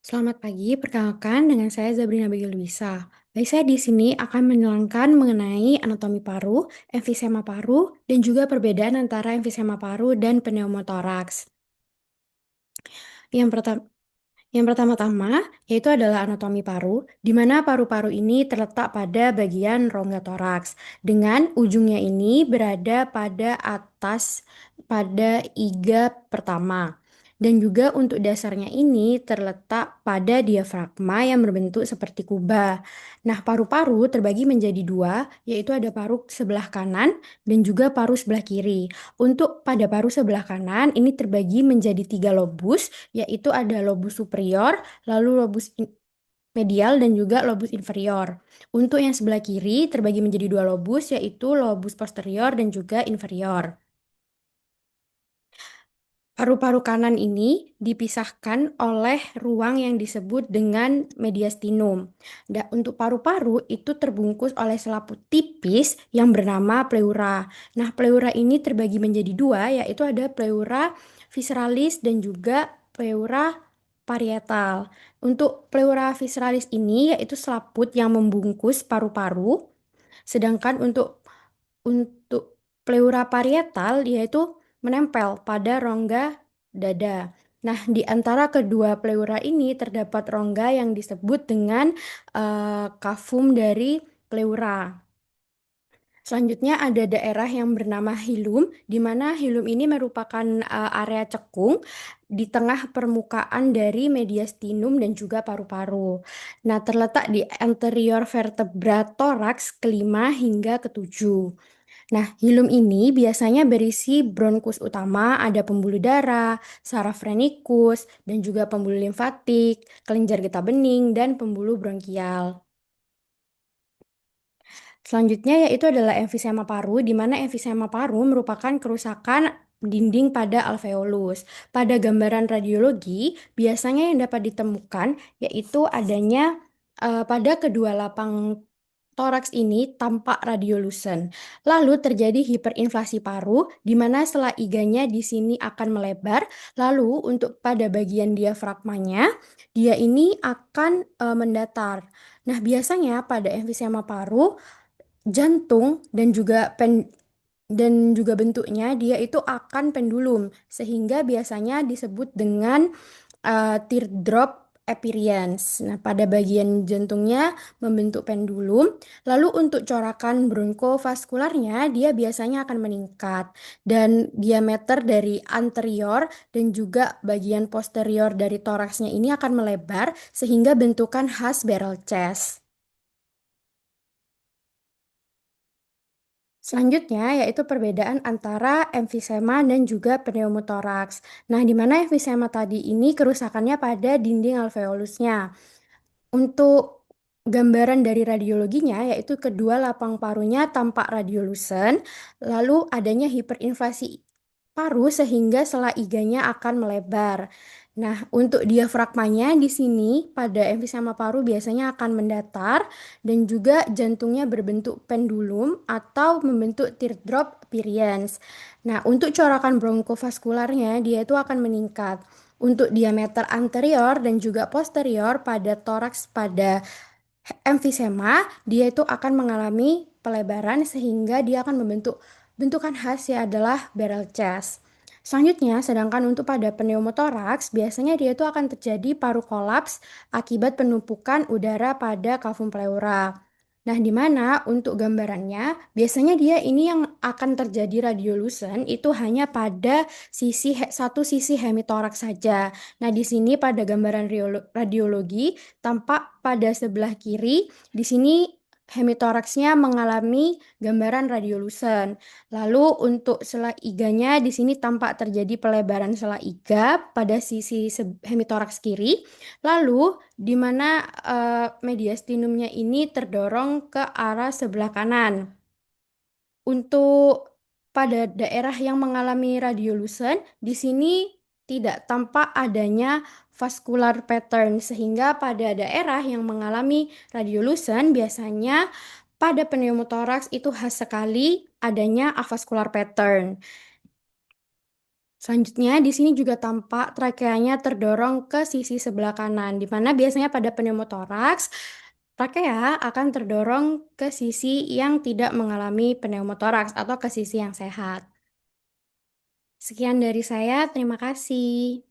Selamat pagi, perkenalkan dengan saya Zabrina Bagil Luisa. Baik, saya di sini akan menerangkan mengenai anatomi paru, emfisema paru, dan juga perbedaan antara emfisema paru dan pneumotoraks. Yang pertama, yang pertama-tama yaitu adalah anatomi paru, di mana paru-paru ini terletak pada bagian rongga toraks, dengan ujungnya ini berada pada atas pada iga pertama. Dan juga untuk dasarnya ini terletak pada diafragma yang berbentuk seperti kubah. Nah, paru-paru terbagi menjadi dua, yaitu ada paru sebelah kanan dan juga paru sebelah kiri. Untuk pada paru sebelah kanan ini terbagi menjadi tiga lobus, yaitu ada lobus superior, lalu medial, dan juga lobus inferior. Untuk yang sebelah kiri terbagi menjadi dua lobus, yaitu lobus posterior dan juga inferior. Paru-paru kanan ini dipisahkan oleh ruang yang disebut dengan mediastinum. Untuk paru-paru itu terbungkus oleh selaput tipis yang bernama pleura. Nah, pleura ini terbagi menjadi dua, yaitu ada pleura visceralis dan juga pleura parietal. Untuk pleura visceralis ini yaitu selaput yang membungkus paru-paru, sedangkan untuk pleura parietal yaitu menempel pada rongga dada. Nah, di antara kedua pleura ini terdapat rongga yang disebut dengan kafum dari pleura. Selanjutnya ada daerah yang bernama hilum, di mana hilum ini merupakan area cekung di tengah permukaan dari mediastinum dan juga paru-paru. Nah, terletak di anterior vertebra toraks kelima hingga ketujuh. Nah, hilum ini biasanya berisi bronkus utama, ada pembuluh darah, saraf renikus, dan juga pembuluh limfatik, kelenjar getah bening, dan pembuluh bronkial. Selanjutnya yaitu adalah emfisema paru, di mana emfisema paru merupakan kerusakan dinding pada alveolus. Pada gambaran radiologi, biasanya yang dapat ditemukan yaitu adanya pada kedua lapang toraks ini tampak radiolucent. Lalu terjadi hiperinflasi paru, di mana sela iganya di sini akan melebar. Lalu untuk pada bagian diafragmanya, dia ini akan mendatar. Nah, biasanya pada emfisema paru, jantung dan juga bentuknya dia itu akan pendulum, sehingga biasanya disebut dengan teardrop appearance. Nah, pada bagian jantungnya membentuk pendulum. Lalu untuk corakan bronkofaskularnya dia biasanya akan meningkat, dan diameter dari anterior dan juga bagian posterior dari toraksnya ini akan melebar sehingga bentukan khas barrel chest. Selanjutnya yaitu perbedaan antara emfisema dan juga pneumotoraks. Nah, di mana emfisema tadi ini kerusakannya pada dinding alveolusnya. Untuk gambaran dari radiologinya yaitu kedua lapang parunya tampak radiolucent, lalu adanya hiperinflasi paru sehingga sela iganya akan melebar. Nah, untuk diafragmanya di sini pada emfisema paru biasanya akan mendatar dan juga jantungnya berbentuk pendulum atau membentuk teardrop appearance. Nah, untuk corakan bronkofaskularnya dia itu akan meningkat. Untuk diameter anterior dan juga posterior pada toraks pada emfisema, dia itu akan mengalami pelebaran sehingga dia akan membentuk bentukan khas yang adalah barrel chest. Selanjutnya, sedangkan untuk pada pneumotoraks, biasanya dia itu akan terjadi paru kolaps akibat penumpukan udara pada kafum pleura. Nah, di mana untuk gambarannya, biasanya dia ini yang akan terjadi radiolucent itu hanya pada satu sisi hemitoraks saja. Nah, di sini pada gambaran radiologi tampak pada sebelah kiri, di sini hemitoraksnya mengalami gambaran radiolucent. Lalu untuk sela iganya di sini tampak terjadi pelebaran sela iga pada sisi hemitoraks kiri. Lalu di mana mediastinumnya ini terdorong ke arah sebelah kanan. Untuk pada daerah yang mengalami radiolucent, di sini tidak tampak adanya vascular pattern, sehingga pada daerah yang mengalami radiolucent biasanya pada pneumotoraks itu khas sekali adanya avascular pattern. Selanjutnya, di sini juga tampak trakeanya terdorong ke sisi sebelah kanan, di mana biasanya pada pneumotoraks, trakea akan terdorong ke sisi yang tidak mengalami pneumotoraks atau ke sisi yang sehat. Sekian dari saya, terima kasih.